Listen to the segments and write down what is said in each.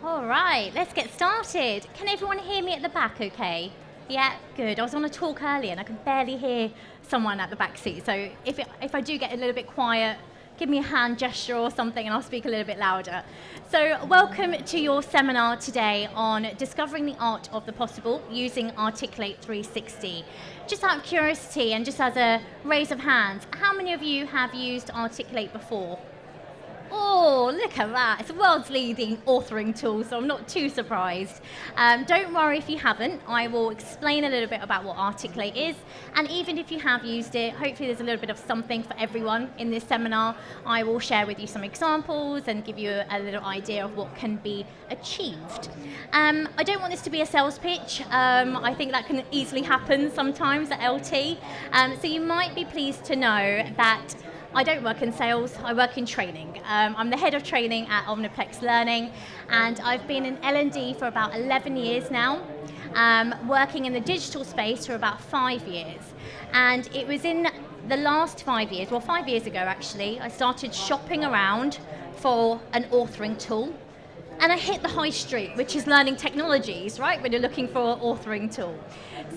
All right, let's get started. Can everyone hear me at the back okay? Yeah, good. I was on a talk earlier and I could barely hear someone at the back seat. So if I do get a little bit quiet, give me a hand gesture or something and I'll speak a little bit louder. So welcome to your seminar today on discovering the art of the possible using Articulate 360. Just out of curiosity and just as a raise of hands, how many of you have used Articulate before? Oh, look at that. It's the world's leading authoring tool, so I'm not too surprised. Don't worry if you haven't. I will explain a little bit about what Articulate is, and even if you have used it, hopefully there's a little bit of something for everyone in this seminar. I will share with you some examples and give you a little idea of what can be achieved. I don't want this to be a sales pitch. I think that can easily happen sometimes at LT. So you might be pleased to know that I don't work in sales, I work in training. I'm the head of training at eLearning, and I've been in L&D for about 11 years now, working in the digital space for about 5 years. And it was in the last 5 years, well 5 years ago actually, I started shopping around for an authoring tool. And I hit the high street, which is learning technologies, right, when you're looking for an authoring tool.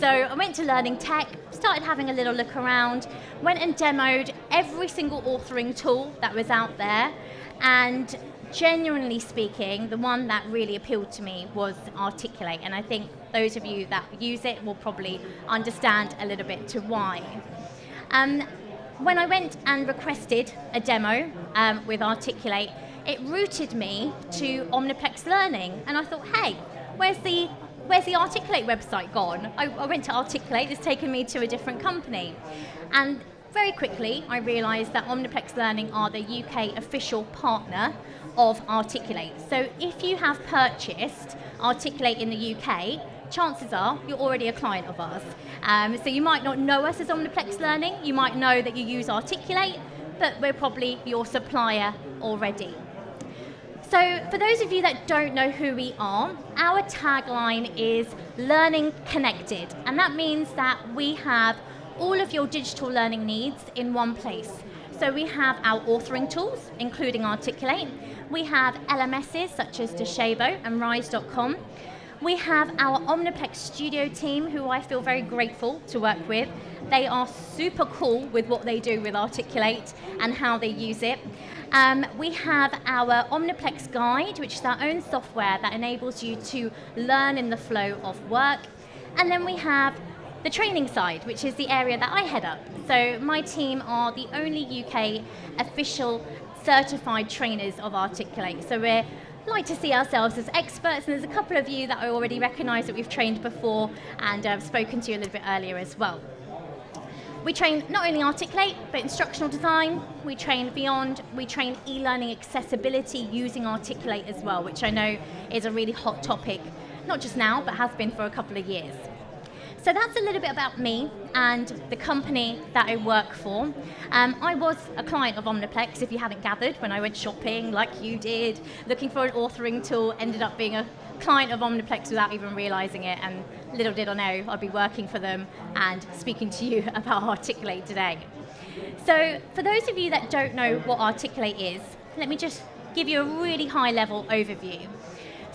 So I went to Learning Tech, started having a little look around, went and demoed every single authoring tool that was out there, and genuinely speaking, the one that really appealed to me was Articulate, and I think those of you that use it will probably understand a little bit to why. When I went and requested a demo with Articulate, it routed me to Omniplex Learning, and I thought, hey, where's the Articulate website gone? I went to Articulate, it's taken me to a different company. And very quickly, I realised that Omniplex Learning are the UK official partner of Articulate. So if you have purchased Articulate in the UK, chances are you're already a client of ours. So you might not know us as Omniplex Learning, you might know that you use Articulate, but we're probably your supplier already. So for those of you that don't know who we are, our tagline is Learning Connected, and that means that we have all of your digital learning needs in one place. So we have our authoring tools, including Articulate. We have LMSs such as Docebo and Rise.com. We have our Omniplex Studio team, who I feel very grateful to work with. They are super cool with what they do with Articulate and how they use it. We have our Omniplex Guide, which is our own software that enables you to learn in the flow of work. And then we have the training side, which is the area that I head up. So my team are the only UK official certified trainers of Articulate. So we're like to see ourselves as experts, and there's a couple of you that I already recognise that we've trained before, and I've spoken to you a little bit earlier as well. We train not only Articulate, but instructional design, we train beyond, we train e-learning accessibility using Articulate as well, which I know is a really hot topic, not just now, but has been for a couple of years. So that's a little bit about me and the company that I work for. I was a client of Omniplex, if you haven't gathered, when I went shopping like you did, looking for an authoring tool, ended up being a client of Omniplex without even realising it, and little did I know I'd be working for them and speaking to you about Articulate today. So for those of you that don't know what Articulate is, let me just give you a really high level overview.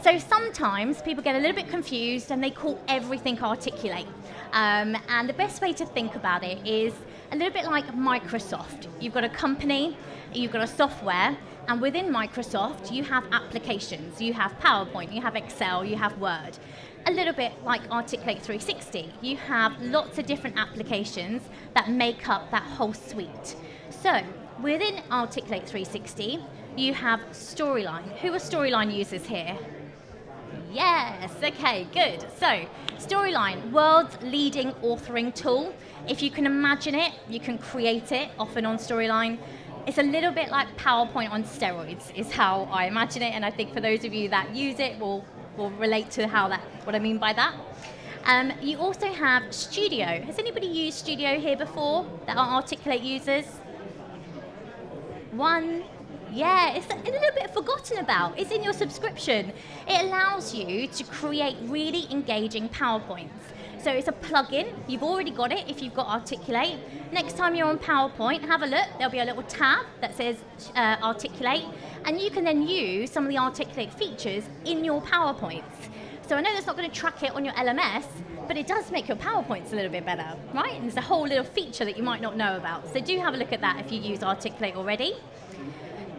So sometimes people get a little bit confused and they call everything Articulate. And the best way to think about it is a little bit like Microsoft. You've got a company, you've got a software, and within Microsoft you have applications. You have PowerPoint, you have Excel, you have Word. A little bit like Articulate 360. You have lots of different applications that make up that whole suite. So within Articulate 360, you have Storyline. Who are Storyline users here? Yes, okay, good. So, Storyline, world's leading authoring tool. If you can imagine it, you can create it, often on Storyline. It's a little bit like PowerPoint on steroids, is how I imagine it, and I think for those of you that use it will relate to what I mean by that. You also have Studio. Has anybody used Studio here before that are Articulate users? One. Yeah, it's a little bit forgotten about. It's in your subscription. It allows you to create really engaging PowerPoints. So it's a plugin. You've already got it if you've got Articulate. Next time you're on PowerPoint, have a look. There'll be a little tab that says Articulate, and you can then use some of the Articulate features in your PowerPoints. So I know that's not going to track it on your LMS, but it does make your PowerPoints a little bit better, right? And there's a whole little feature that you might not know about. So do have a look at that if you use Articulate already.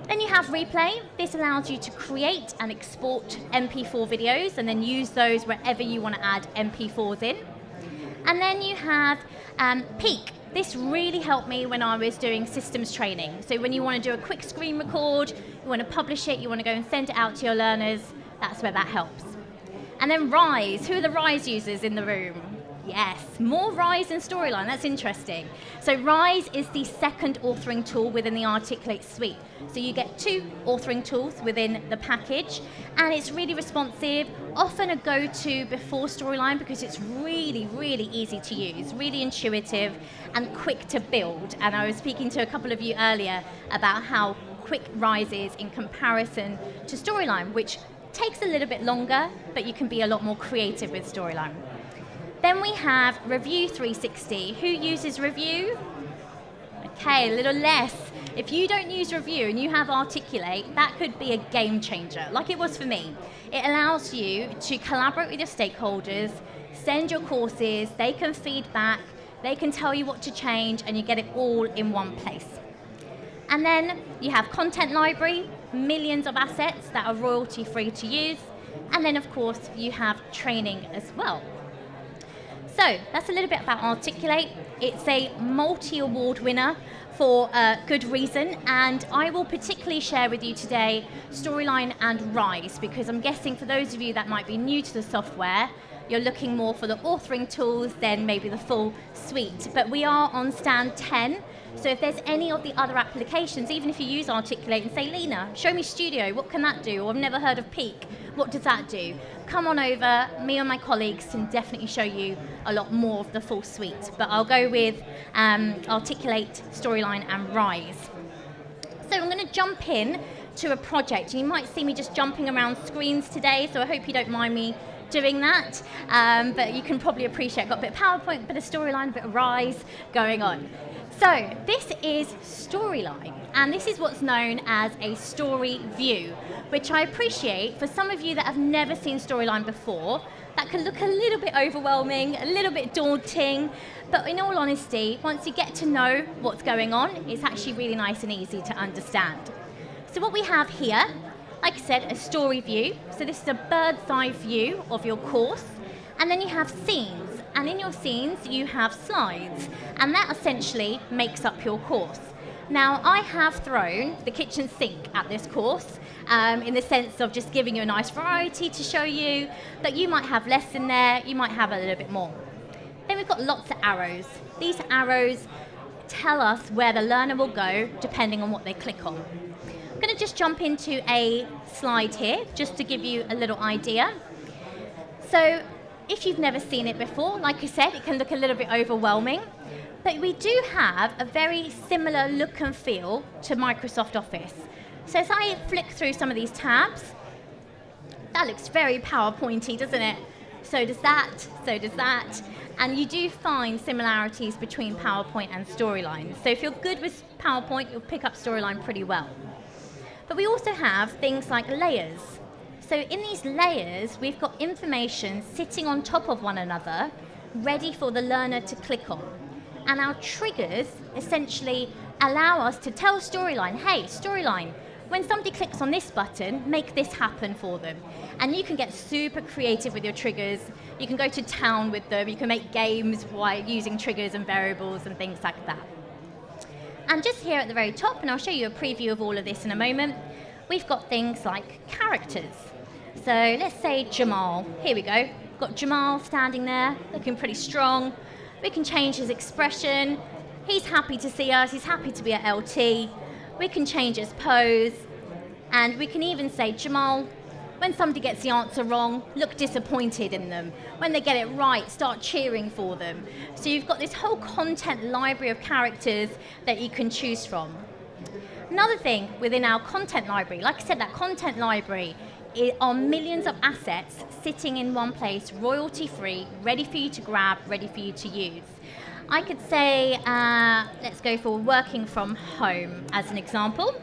Then you have Replay. This allows you to create and export MP4 videos and then use those wherever you want to add MP4s in. And then you have Peak. This really helped me when I was doing systems training. So when you want to do a quick screen record, you want to publish it, you want to go and send it out to your learners, that's where that helps. And then Rise. Who are the Rise users in the room? Yes, more Rise than Storyline. That's interesting. So Rise is the second authoring tool within the Articulate suite. So you get 2 authoring tools within the package, and it's really responsive, often a go-to before Storyline because it's really, really easy to use, really intuitive and quick to build. And I was speaking to a couple of you earlier about how quick Rise is in comparison to Storyline, which takes a little bit longer, but you can be a lot more creative with Storyline. Then we have Review 360. Who uses Review? Okay, a little less. If you don't use Review and you have Articulate, that could be a game changer, like it was for me. It allows you to collaborate with your stakeholders, send your courses, they can feed back, they can tell you what to change, and you get it all in one place. And then you have Content Library, millions of assets that are royalty free to use. And then of course you have training as well. So that's a little bit about Articulate. It's a multi-award winner for good reason, and I will particularly share with you today Storyline and Rise, because I'm guessing for those of you that might be new to the software, you're looking more for the authoring tools than maybe the full suite. But we are on stand 10, so if there's any of the other applications, even if you use Articulate and say, Lena, show me Studio, what can that do? Or I've never heard of Peak, what does that do? Come on over, me and my colleagues can definitely show you a lot more of the full suite. But I'll go with Articulate, Storyline and Rise. So I'm going to jump in to a project. You might see me just jumping around screens today, so I hope you don't mind me doing that. But you can probably appreciate I've got a bit of PowerPoint, a bit of Storyline, a bit of Rise going on. So this is Storyline, and this is what's known as a story view, which I appreciate for some of you that have never seen Storyline before. That can look a little bit overwhelming, a little bit daunting, but in all honesty, once you get to know what's going on, it's actually really nice and easy to understand. So what we have here, like I said, a story view. So this is a bird's eye view of your course, and then you have scenes. And in your scenes, you have slides, and that essentially makes up your course. Now, I have thrown the kitchen sink at this course, in the sense of just giving you a nice variety to show you that you might have less in there, you might have a little bit more. Then we've got lots of arrows. These arrows tell us where the learner will go depending on what they click on. I'm going to just jump into a slide here, just to give you a little idea. So, if you've never seen it before, like I said, it can look a little bit overwhelming, but we do have a very similar look and feel to Microsoft Office. So as I flick through some of these tabs, that looks very PowerPointy, doesn't it? So does that, so does that. And you do find similarities between PowerPoint and Storyline. So if you're good with PowerPoint, you'll pick up Storyline pretty well. But we also have things like layers. So in these layers, we've got information sitting on top of one another, ready for the learner to click on. And our triggers essentially allow us to tell Storyline, hey, Storyline, when somebody clicks on this button, make this happen for them. And you can get super creative with your triggers. You can go to town with them. You can make games while using triggers and variables and things like that. And just here at the very top, and I'll show you a preview of all of this in a moment, we've got things like characters. So let's say Jamal. Here we go. Got Jamal standing there, looking pretty strong. We can change his expression. He's happy to see us. He's happy to be at LT. We can change his pose. And we can even say, Jamal, when somebody gets the answer wrong, look disappointed in them. When they get it right, start cheering for them. So you've got this whole content library of characters that you can choose from. Another thing within our content library, like I said, that content library, are millions of assets sitting in one place, royalty-free, ready for you to grab, ready for you to use. I could say, let's go for working from home as an example.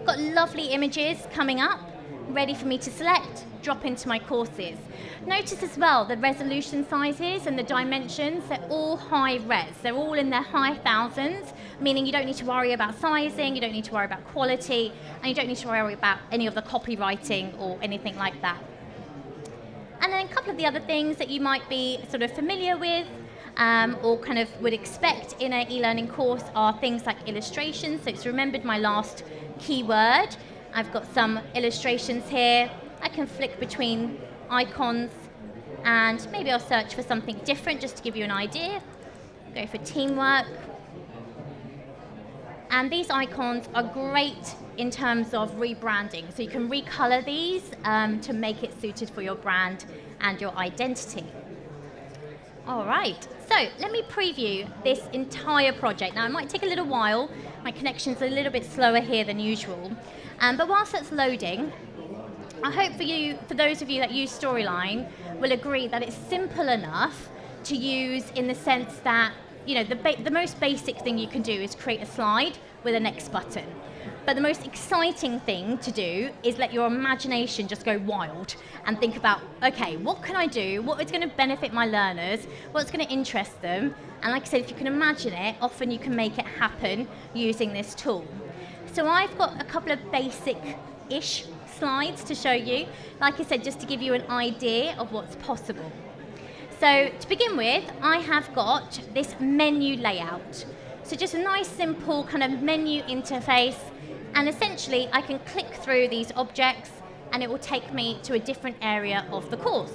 Got lovely images coming up, ready for me to select, drop into my courses. Notice as well the resolution sizes and the dimensions, they're all high res. They're all in their high thousands, meaning you don't need to worry about sizing, you don't need to worry about quality, and you don't need to worry about any of the copywriting or anything like that. And then a couple of the other things that you might be sort of familiar with, or kind of would expect in an e-learning course are things like illustrations. So it's remembered my last keyword. I've got some illustrations here. I can flick between icons and maybe I'll search for something different just to give you an idea. Go for teamwork. And these icons are great in terms of rebranding. So you can recolor these to make it suited for your brand and your identity. All right, so let me preview this entire project. Now, it might take a little while. My connection's a little bit slower here than usual. But whilst that's loading, I hope for those of you that use Storyline will agree that it's simple enough to use in the sense that, you know, the most basic thing you can do is create a slide with a next button. But the most exciting thing to do is let your imagination just go wild and think about, okay, what can I do? What is going to benefit my learners? What's going to interest them? And like I said, if you can imagine it, often you can make it happen using this tool. So I've got a couple of basic-ish slides to show you, like I said, just to give you an idea of what's possible. So to begin with, I have got this menu layout. So just a nice, simple kind of menu interface. And essentially, I can click through these objects and it will take me to a different area of the course.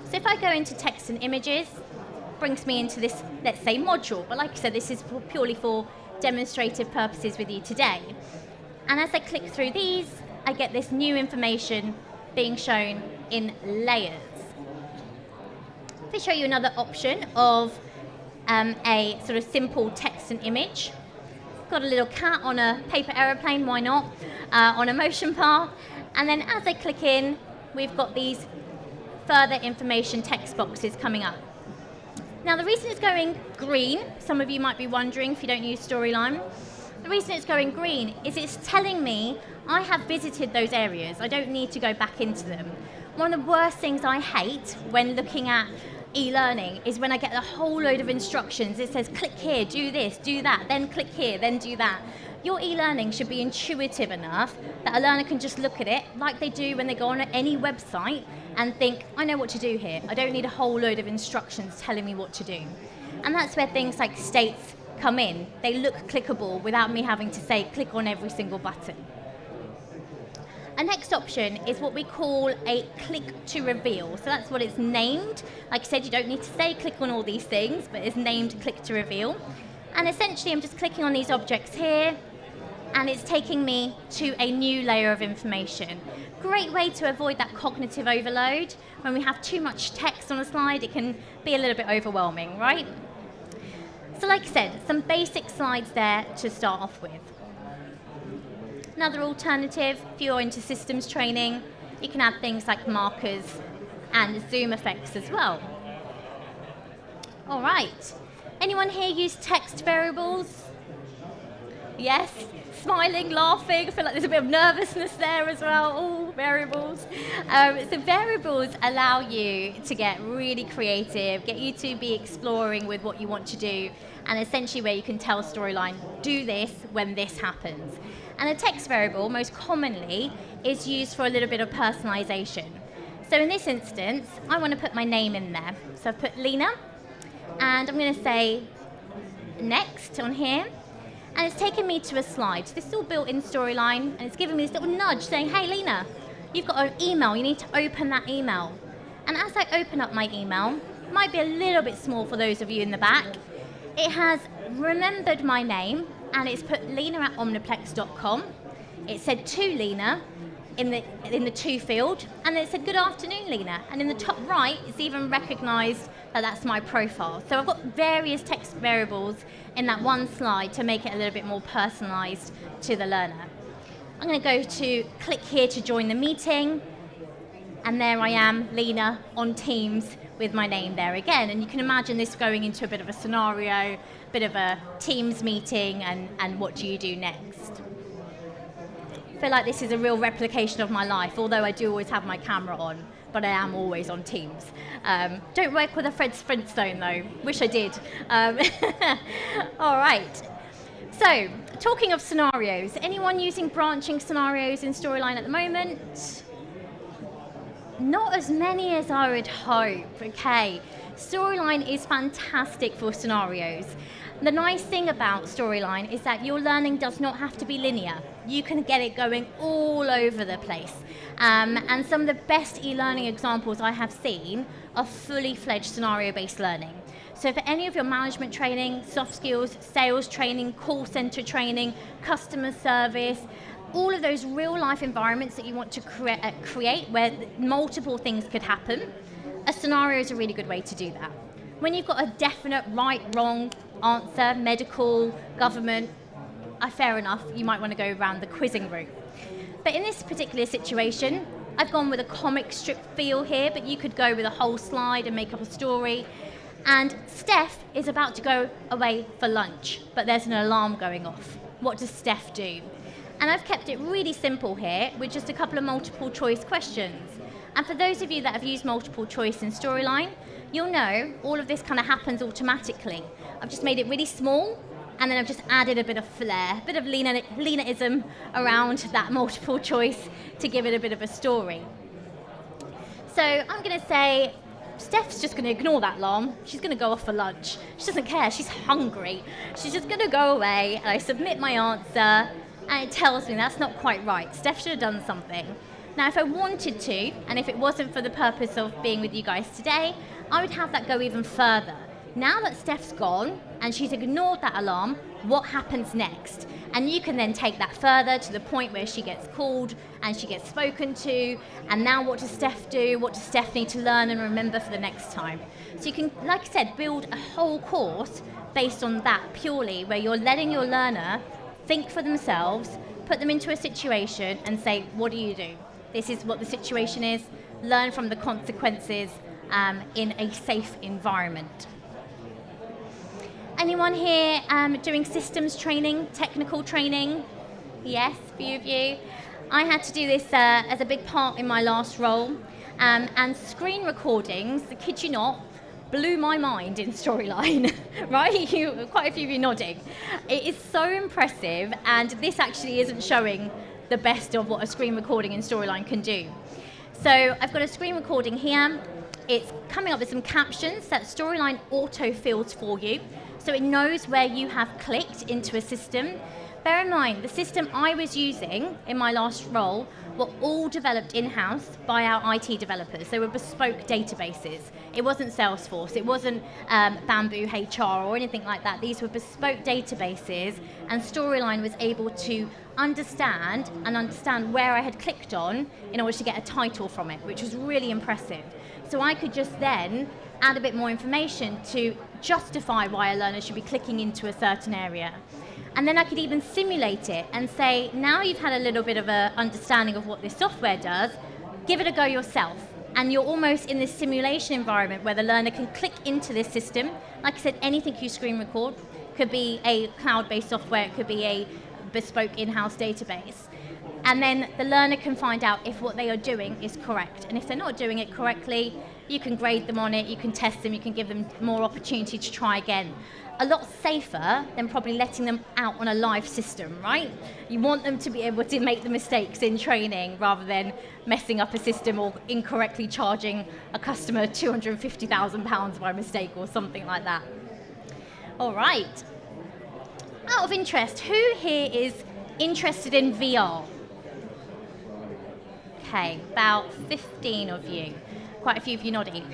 So if I go into text and images, it brings me into this, let's say, module. But like I said, this is purely for demonstrative purposes with you today. And as I click through these, I get this new information being shown in layers. Let me show you another option of a sort of simple text and image. Got a little cat on a paper aeroplane, why not, on a motion path. And then as I click in, we've got these further information text boxes coming up. Now the reason it's going green, some of you might be wondering if you don't use Storyline, the reason it's going green is it's telling me I have visited those areas. I don't need to go back into them. One of the worst things I hate when looking at e-learning is when I get a whole load of instructions. It says, click here, do this, do that, then click here, then do that. Your e-learning should be intuitive enough that a learner can just look at it like they do when they go on any website and think, I know what to do here. I don't need a whole load of instructions telling me what to do. And that's where things like states come in. They look clickable without me having to say, click on every single button. A next option is what we call a click to reveal. So that's what it's named. Like I said, you don't need to say click on all these things, but it's named click to reveal. And essentially I'm just clicking on these objects here, and it's taking me to a new layer of information. Great way to avoid that cognitive overload. When we have too much text on a slide, it can be a little bit overwhelming, right? So like I said, some basic slides there to start off with. Another alternative, if you're into systems training, you can add things like markers and zoom effects as well. All right, anyone here use text variables? Yes, smiling, laughing, I feel like there's a bit of nervousness there as well. Oh, variables. So variables allow you to get really creative, get you to be exploring with what you want to do, and essentially where you can tell Storyline, do this when this happens. And a text variable, most commonly, is used for a little bit of personalization. So in this instance, I want to put my name in there. So I've put Lena, and I'm going to say next on here, and it's taken me to a slide. So this is all built in Storyline, and it's giving me this little nudge saying, hey Lena, you've got an email, you need to open that email. And as I open up my email, it might be a little bit small for those of you in the back, it has remembered my name, and it's put lena@omniplex.com. It said to Lena in the to field, and it said good afternoon Lena, and in the top right it's even recognized that that's my profile. So I've got various text variables in that one slide to make it a little bit more personalized to the learner. I'm going to go to click here to join the meeting. And there I am, Lena, on Teams with my name there again. And you can imagine this going into a bit of a scenario, bit of a Teams meeting, and what do you do next? I feel like this is a real replication of my life, although I do always have my camera on, but I am always on Teams. Don't work with a Fred Flintstone though, wish I did. All right, so talking of scenarios, anyone using branching scenarios in Storyline at the moment? Not as many as I would hope. Okay, Storyline is fantastic for scenarios. The nice thing about Storyline is that your learning does not have to be linear. You can get it going all over the place. And some of the best e-learning examples I have seen are fully fledged scenario-based learning. So for any of your management training, soft skills, sales training, call center training, customer service, all of those real life environments that you want to create where multiple things could happen, a scenario is a really good way to do that. When you've got a definite right, wrong answer, medical, government, fair enough, you might want to go around the quizzing route. But in this particular situation, I've gone with a comic strip feel here, but you could go with a whole slide and make up a story. And Steph is about to go away for lunch, but there's an alarm going off. What does Steph do? And I've kept it really simple here with just a couple of multiple choice questions. And for those of you that have used multiple choice in Storyline, you'll know all of this kind of happens automatically. I've just made it really small, and then I've just added a bit of flair, a bit of Lena-ism around that multiple choice to give it a bit of a story. So I'm going to say, Steph's just going to ignore that alarm. She's going to go off for lunch. She doesn't care. She's hungry. She's just going to go away, and I submit my answer, and it tells me that's not quite right. Steph should have done something. Now, if I wanted to, and if it wasn't for the purpose of being with you guys today, I would have that go even further. Now that Steph's gone, and she's ignored that alarm, what happens next? And you can then take that further to the point where she gets called and she gets spoken to, and now what does Steph do? What does Steph need to learn and remember for the next time? So you can, like I said, build a whole course based on that purely, where you're letting your learner think for themselves, put them into a situation and say, what do you do? This is what the situation is. Learn from the consequences in a safe environment. Anyone here doing systems training, technical training? Yes, a few of you. I had to do this as a big part in my last role. And screen recordings, I kid you not, blew my mind in Storyline, right? Quite a few of you nodding. It is so impressive, and this actually isn't showing the best of what a screen recording in Storyline can do. So I've got a screen recording here. It's coming up with some captions that Storyline auto-fills for you, so it knows where you have clicked into a system. Bear in mind, the system I was using in my last role were all developed in-house by our IT developers. They were bespoke databases. It wasn't Salesforce, it wasn't Bamboo HR or anything like that. These were bespoke databases, and Storyline was able to understand where I had clicked on in order to get a title from it, which was really impressive. So I could just then add a bit more information to justify why a learner should be clicking into a certain area. And then I could even simulate it and say, now you've had a little bit of an understanding of what this software does, give it a go yourself. And you're almost in this simulation environment where the learner can click into this system. Like I said, anything you screen record could be a cloud-based software, it could be a bespoke in-house database. And then the learner can find out if what they are doing is correct. And if they're not doing it correctly, you can grade them on it, you can test them, you can give them more opportunity to try again. A lot safer than probably letting them out on a live system, right? You want them to be able to make the mistakes in training rather than messing up a system or incorrectly charging a customer £250,000 by mistake or something like that. All right. Out of interest, who here is interested in VR? Okay, about 15 of you. Quite a few of you nodding.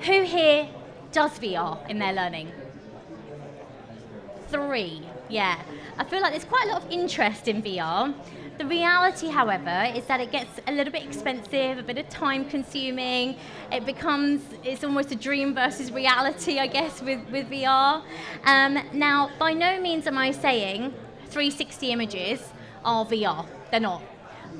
Who here does VR in their learning? 3, yeah. I feel like there's quite a lot of interest in VR. The reality, however, is that it gets a little bit expensive, a bit of time consuming. It's almost a dream versus reality, I guess, with VR. Now, by no means am I saying 360 images are VR. They're not.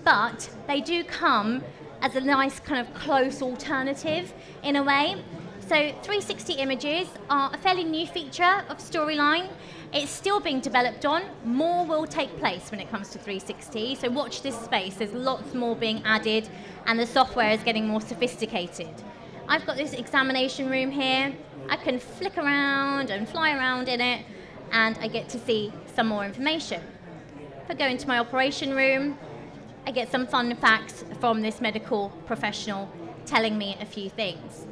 But they do come as a nice kind of close alternative in a way. So 360 images are a fairly new feature of Storyline. It's still being developed on. More will take place when it comes to 360. So watch this space. There's lots more being added and the software is getting more sophisticated. I've got this examination room here. I can flick around and fly around in it and I get to see some more information. If I go into my operation room, I get some fun facts from this medical professional telling me a few things.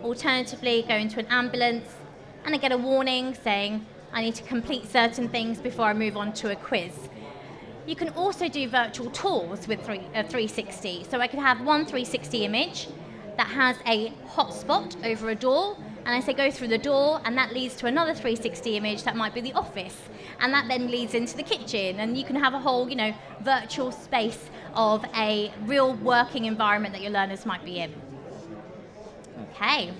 Alternatively, go into an ambulance and I get a warning saying I need to complete certain things before I move on to a quiz. You can also do virtual tours with 360. So I could have one 360 image that has a hotspot over a door, and I say go through the door, and that leads to another 360 image that might be the office, and that then leads into the kitchen, and you can have a whole, virtual space of a real working environment that your learners might be in. Okay.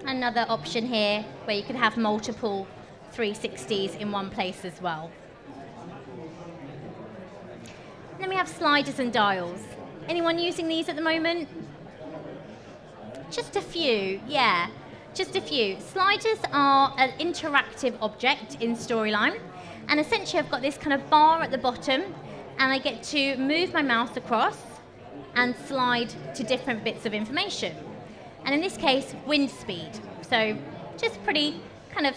Another option here where you can have multiple 360s in one place as well. Then we have sliders and dials. Anyone using these at the moment? Just a few, yeah, just a few. Sliders are an interactive object in Storyline, and essentially I've got this kind of bar at the bottom, and I get to move my mouse across and slide to different bits of information. And in this case, wind speed. So just pretty kind of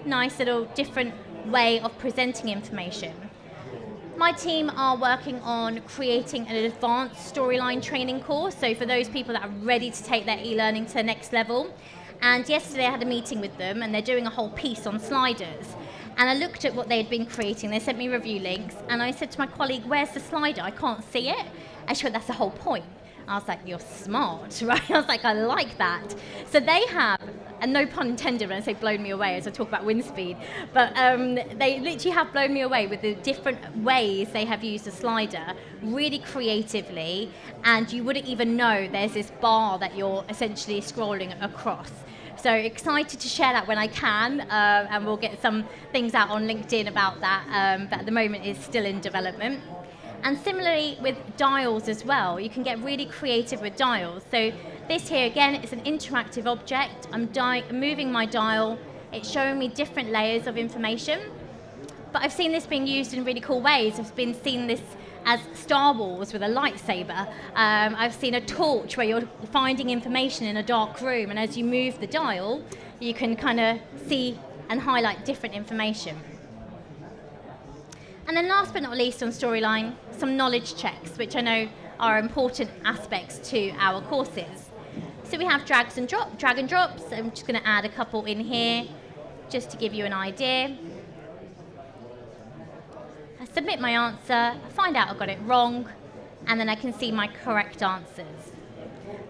nice little different way of presenting information. My team are working on creating an advanced Storyline training course, so for those people that are ready to take their e-learning to the next level. And yesterday I had a meeting with them and they're doing a whole piece on sliders. And I looked at what they had been creating, they sent me review links, and I said to my colleague, where's the slider? I can't see it. And she went, that's the whole point. I was like, you're smart, right? I was like, I like that. So they have, and no pun intended when I say blown me away as I talk about wind speed, but they literally have blown me away with the different ways they have used the slider really creatively, and you wouldn't even know there's this bar that you're essentially scrolling across. So excited to share that when I can, and we'll get some things out on LinkedIn about that, but at the moment it's still in development. And similarly with dials as well, you can get really creative with dials. So this here again is an interactive object. I'm moving my dial, it's showing me different layers of information. But I've seen this being used in really cool ways. I've been seeing this as Star Wars with a lightsaber. I've seen a torch where you're finding information in a dark room, and as you move the dial, you can kind of see and highlight different information. And then last but not least on Storyline, some knowledge checks, which I know are important aspects to our courses. So we have drag and drops. I'm just going to add a couple in here just to give you an idea. I submit my answer, I find out I got it wrong, and then I can see my correct answers.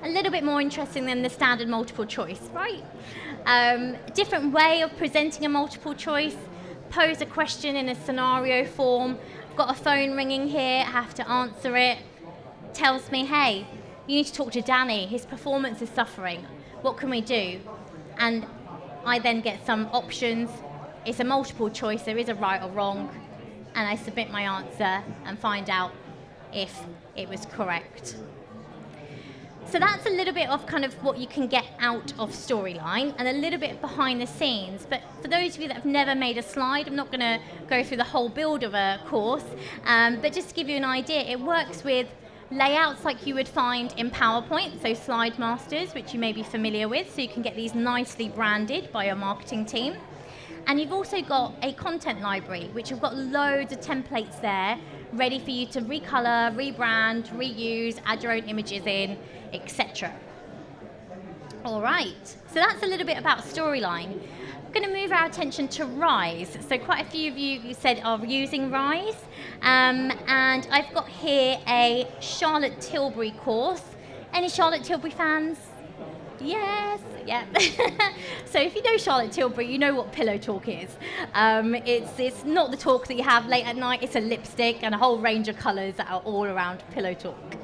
A little bit more interesting than the standard multiple choice, right? Different way of presenting a multiple choice. Pose a question in a scenario form. I've got a phone ringing here, I have to answer it. Tells me, hey, you need to talk to Danny, his performance is suffering. What can we do? And I then get some options. It's a multiple choice, there is a right or wrong, and I submit my answer and find out if it was correct. So that's a little bit of kind of what you can get out of Storyline and a little bit behind the scenes. But for those of you that have never made a slide, I'm not going to go through the whole build of a course, but just to give you an idea, it works with layouts like you would find in PowerPoint, so Slide Masters, which you may be familiar with, so you can get these nicely branded by your marketing team. And you've also got a content library, which have got loads of templates there, ready for you to recolor, rebrand, reuse, add your own images in, etc. All right, so that's a little bit about Storyline. I'm going to move our attention to Rise. So quite a few of you said are using Rise, and I've got here a Charlotte Tilbury course. Any Charlotte Tilbury fans? Yes, yeah. So if you know Charlotte Tilbury, you know what Pillow Talk is. It's not the talk that you have late at night, it's a lipstick and a whole range of colours that are all around Pillow Talk.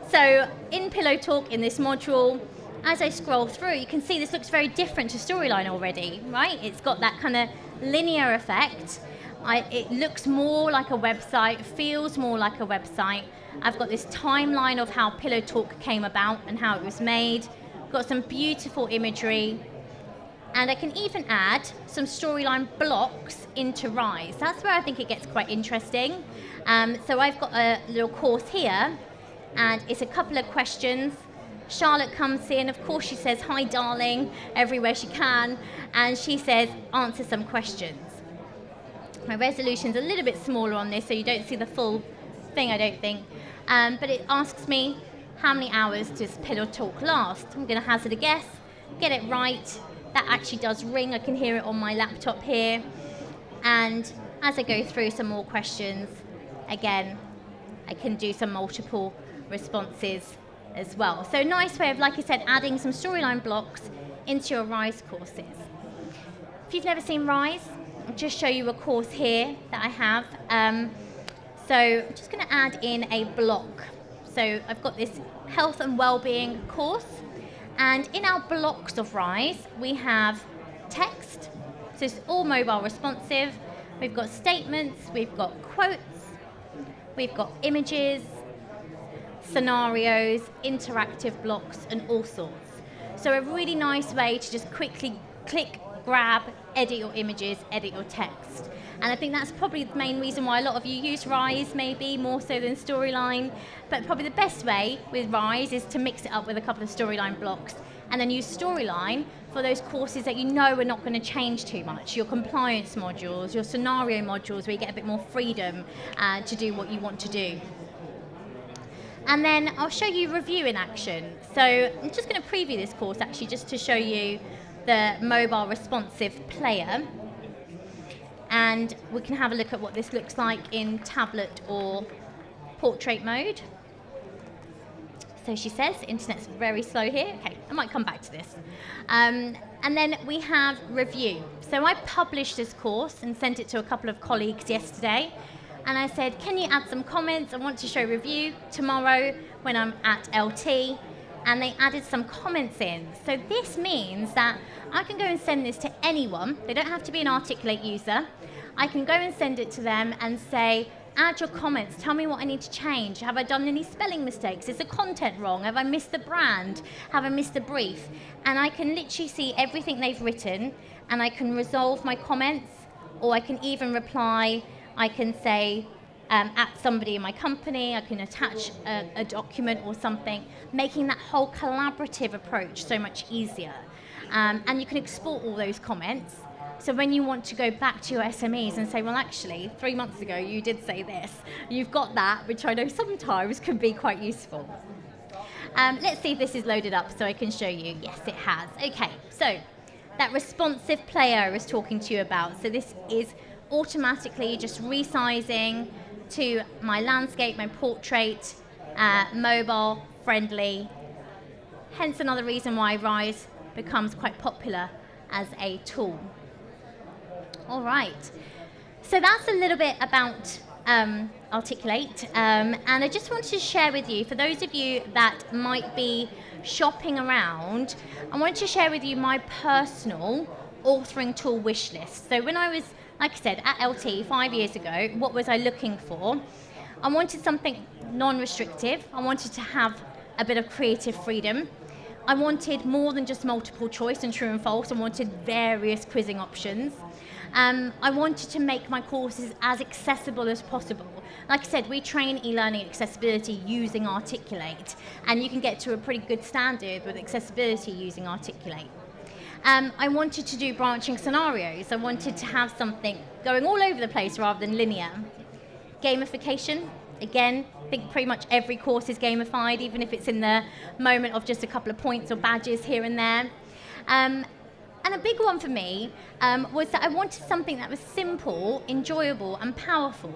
So in Pillow Talk, in this module, as I scroll through, you can see this looks very different to Storyline already, right? It's got that kind of linear effect. It looks more like a website, feels more like a website. I've got this timeline of how Pillow Talk came about and how it was made. Got some beautiful imagery. And I can even add some storyline blocks into Rise. That's where I think it gets quite interesting. So I've got a little course here, and it's a couple of questions. Charlotte comes in, of course she says, "Hi darling," everywhere she can, and she says, "Answer some questions." My resolution's a little bit smaller on this, so you don't see the full thing, I don't think. But it asks me, how many hours does Pillow Talk last? I'm going to hazard a guess, get it right. That actually does ring. I can hear it on my laptop here. And as I go through some more questions, again, I can do some multiple responses as well. So nice way of, like I said, adding some storyline blocks into your Rise courses. If you've never seen Rise, I'll just show you a course here that I have. So I'm just going to add in a block. So I've got this health and well-being course. And in our blocks of Rise, we have text, so it's all mobile responsive. We've got statements, we've got quotes, we've got images, scenarios, interactive blocks, and all sorts. So a really nice way to just quickly click, grab, edit your images, edit your text. And I think that's probably the main reason why a lot of you use Rise, maybe more so than Storyline. But probably the best way with Rise is to mix it up with a couple of Storyline blocks and then use Storyline for those courses that you know are not going to change too much. Your compliance modules, your scenario modules, where you get a bit more freedom to do what you want to do. And then I'll show you review in action. So I'm just going to preview this course actually just to show you the mobile responsive player. And we can have a look at what this looks like in tablet or portrait mode. So she says, internet's very slow here. Okay, I might come back to this. And then we have review. So I published this course and sent it to a couple of colleagues yesterday. And I said, can you add some comments? I want to show review tomorrow when I'm at LT. And they added some comments in. So this means that I can go and send this to anyone. They don't have to be an Articulate user. I can go and send it to them and say, add your comments, tell me what I need to change. Have I done any spelling mistakes? Is the content wrong? Have I missed the brand? Have I missed the brief? And I can literally see everything they've written, and I can resolve my comments, or I can even reply. I can say, at somebody in my company, I can attach a document or something, making that whole collaborative approach so much easier. And you can export all those comments. So when you want to go back to your SMEs and say, well, actually, 3 months ago, you did say this, you've got that, which I know sometimes can be quite useful. Let's see if this is loaded up so I can show you. Yes, it has. Okay, so that responsive player I was talking to you about. So this is automatically just resizing to my landscape, my portrait, mobile friendly. Hence another reason why Rise becomes quite popular as a tool. All right, so that's a little bit about Articulate, and I just wanted to share with you, for those of you that might be shopping around, I wanted to share with you my personal authoring tool wish list. So when I was, like I said, at LT 5 years ago, what was I looking for? I wanted something non-restrictive. I wanted to have a bit of creative freedom. I wanted more than just multiple choice and true and false. I wanted various quizzing options. I wanted to make my courses as accessible as possible. Like I said, we train e-learning accessibility using Articulate, and you can get to a pretty good standard with accessibility using Articulate. I wanted to do branching scenarios. I wanted to have something going all over the place rather than linear. Gamification, again, I think pretty much every course is gamified, even if it's in the moment of just a couple of points or badges here and there. And a big one for me was that I wanted something that was simple, enjoyable, and powerful.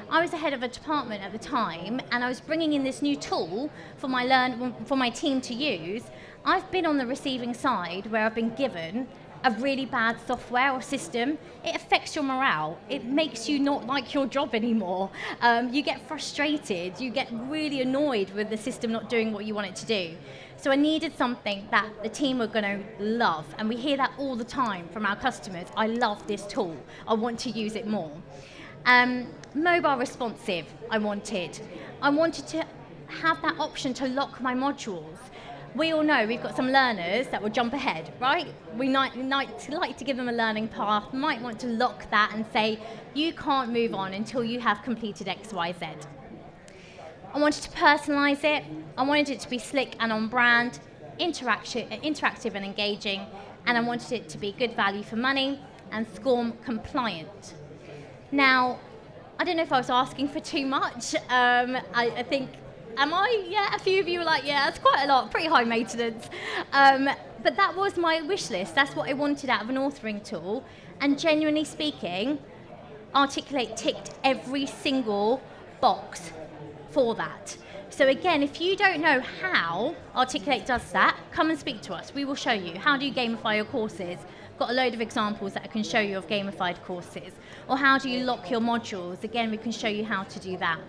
I was the head of a department at the time, and I was bringing in this new tool for my team to use. I've been on the receiving side where I've been given a really bad software or system, it affects your morale. It makes you not like your job anymore. You get frustrated, you get really annoyed with the system not doing what you want it to do. So I needed something that the team were going to love, and we hear that all the time from our customers. I love this tool, I want to use it more. Mobile responsive, I wanted to have that option to lock my modules. We all know we've got some learners that will jump ahead, right? We might like to give them a learning path, might want to lock that and say, you can't move on until you have completed X, Y, Z. I wanted to personalize it. I wanted it to be slick and on brand, interactive and engaging, and I wanted it to be good value for money and SCORM compliant. Now, I don't know if I was asking for too much. I think, am I? Yeah, a few of you were like, yeah, that's quite a lot, pretty high maintenance. But that was my wish list. That's what I wanted out of an authoring tool. And genuinely speaking, Articulate ticked every single box for that. So again, if you don't know how Articulate does that, come and speak to us. We will show you. How do you gamify your courses? Got a load of examples that I can show you of gamified courses. Or how do you lock your modules? Again, we can show you how to do that.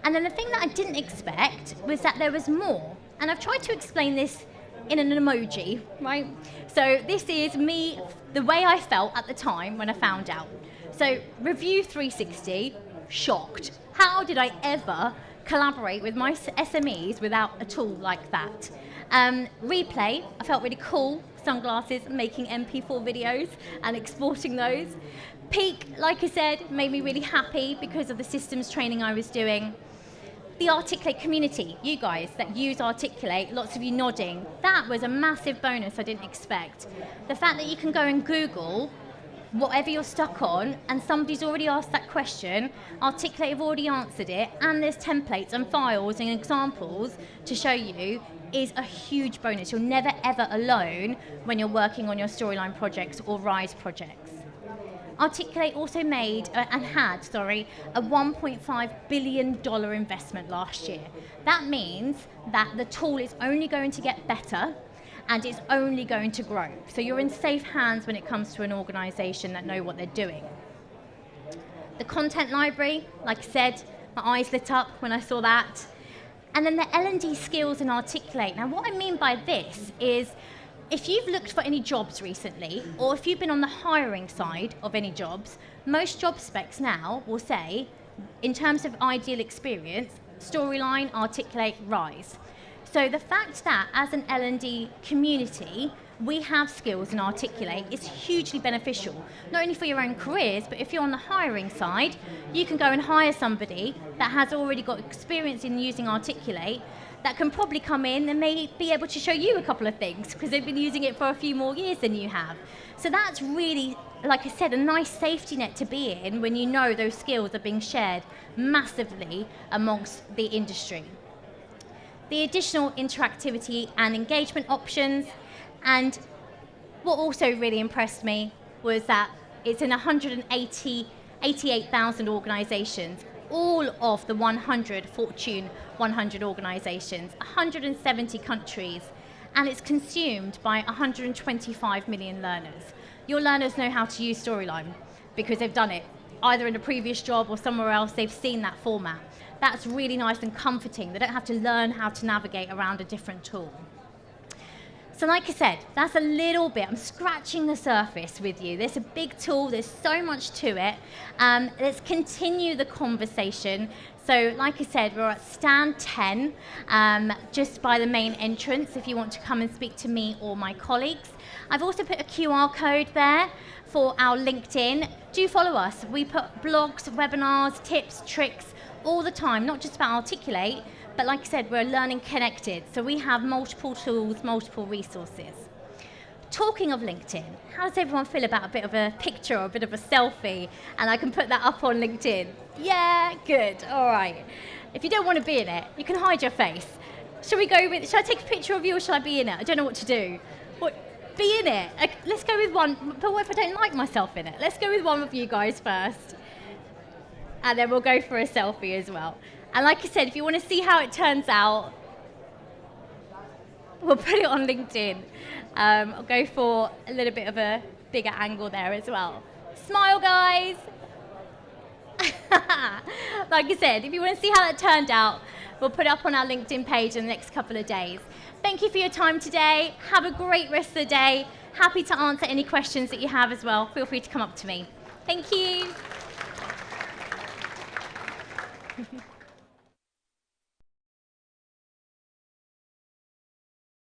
And then the thing that I didn't expect was that there was more. And I've tried to explain this in an emoji, right? So this is me, the way I felt at the time when I found out. So Review 360, shocked. How did I ever collaborate with my SMEs without a tool like that? Replay, I felt really cool, sunglasses, making MP4 videos and exporting those. Peak, like I said, made me really happy because of the systems training I was doing. The Articulate community, you guys that use Articulate, lots of you nodding, that was a massive bonus I didn't expect. The fact that you can go and Google whatever you're stuck on and somebody's already asked that question, Articulate have already answered it, and there's templates and files and examples to show you, is a huge bonus. You're never ever alone when you're working on your storyline projects or RISE projects. Articulate also made, a $1.5 billion investment last year. That means that the tool is only going to get better and it's only going to grow. So you're in safe hands when it comes to an organisation that know what they're doing. The content library, like I said, my eyes lit up when I saw that. And then the L&D skills in Articulate. Now what I mean by this is, if you've looked for any jobs recently, or if you've been on the hiring side of any jobs, most job specs now will say, in terms of ideal experience, storyline, Articulate, RISE. So the fact that as an L&D community, we have skills in Articulate is hugely beneficial, not only for your own careers, but if you're on the hiring side, you can go and hire somebody that has already got experience in using Articulate, that can probably come in and may be able to show you a couple of things because they've been using it for a few more years than you have. So that's really, like I said, a nice safety net to be in when you know those skills are being shared massively amongst the industry. The additional interactivity and engagement options, and what also really impressed me was that it's in 88,000 organisations, all of the 100 Fortune 100 organisations, 170 countries, and it's consumed by 125 million learners. Your learners know how to use Storyline because they've done it, either in a previous job or somewhere else. They've seen that format. That's really nice and comforting. They don't have to learn how to navigate around a different tool. So like I said, that's a little bit, I'm scratching the surface with you. There's a big tool, there's so much to it. Let's continue the conversation. So like I said, we're at stand 10, just by the main entrance if you want to come and speak to me or my colleagues. I've also put a QR code there for our LinkedIn. Do follow us. We put blogs, webinars, tips, tricks all the time, not just about Articulate, but like I said, we're learning connected, so we have multiple tools, multiple resources. Talking of LinkedIn, how does everyone feel about a bit of a picture or a bit of a selfie? And I can put that up on LinkedIn. Yeah, good, all right. If you don't want to be in it, you can hide your face. Shall I take a picture of you or shall I be in it? I don't know what to do. Be in it. Let's go with one, but what if I don't like myself in it? Let's go with one of you guys first. And then we'll go for a selfie as well. And like I said, if you want to see how it turns out, we'll put it on LinkedIn. I'll go for a little bit of a bigger angle there as well. Smile, guys. Like I said, if you want to see how that turned out, we'll put it up on our LinkedIn page in the next couple of days. Thank you for your time today. Have a great rest of the day. Happy to answer any questions that you have as well. Feel free to come up to me. Thank you.